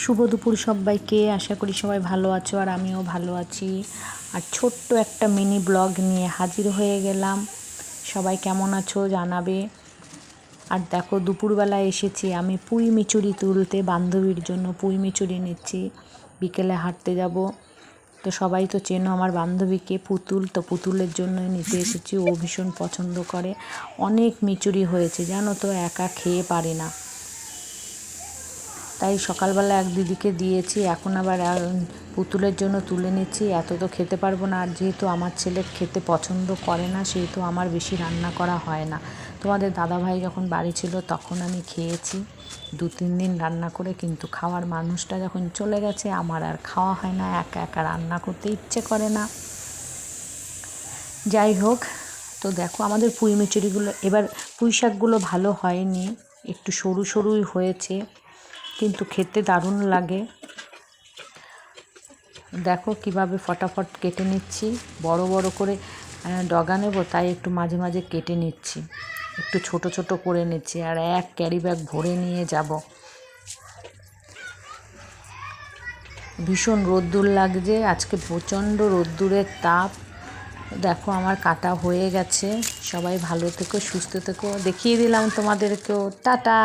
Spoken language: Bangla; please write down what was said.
শুভ দুপুর সবাইকে। আশা করি সবাই ভালো আছো আর আমিও ভালো আছি। আর ছোট্ট একটা মিনি ব্লগ নিয়ে হাজির হয়ে গেলাম। সবাই কেমন আছো জানাবে। আর দেখো দুপুরবেলা এসেছি আমি পুঁই মিচুরি তুলতে, বান্ধবীর জন্য পুঁই মিচুরি নিচ্ছি, বিকেলে হাঁটতে যাব। তো সবাই তো চেনো আমার বান্ধবীকে, পুতুল, তো পুতুলের জন্যই নিতে এসেছি। ও ভীষণ পছন্দ করে। অনেক মিচুরি হয়েছে জানো তো, একা খেয়ে পারে না, তাই সকালবেলা এক দিদিকে দিয়েছি, এখন আবার পুতুলের জন্য তুলে নিচ্ছি। এত তো খেতে পারবো না, আর যেহেতু আমার ছেলে খেতে পছন্দ করে না সেহেতু আমার বেশি রান্না করা হয় না। তোমাদের দাদাভাই যখন বাড়ি ছিল তখন আমি খেয়েছি 2-3 দিন রান্না করে, কিন্তু খাওয়ার মানুষটা যখন চলে গেছে আমার আর খাওয়া হয় না, একা একা রান্না করতে ইচ্ছে করে না। যাই হোক, তো দেখো আমাদের পুঁই মিচুরিগুলো, এবার পুঁই শাকগুলো ভালো হয়নি, একটু সরু সরুই হয়েছে, কিন্তু খেতে দারুণ লাগে। দেখো কিভাবে ফটাফট কেটে নিচ্ছি, বড় বড় করে ডগা নেব তাই একটু মাঝে মাঝে কেটে নিচ্ছি, একটু ছোট ছোট করে নিচ্ছি, আর এক ক্যারি ব্যাগ ভরে নিয়ে যাব। ভীষণ রোদ্দুর লাগছে আজকে, প্রচণ্ড রোদ্দুরের তাপ। দেখো আমার কাটা হয়ে গেছে। সবাই ভালো থেকো, সুস্থ থেকো। দেখিয়ে দিলাম তোমাদেরকেও। টাটা।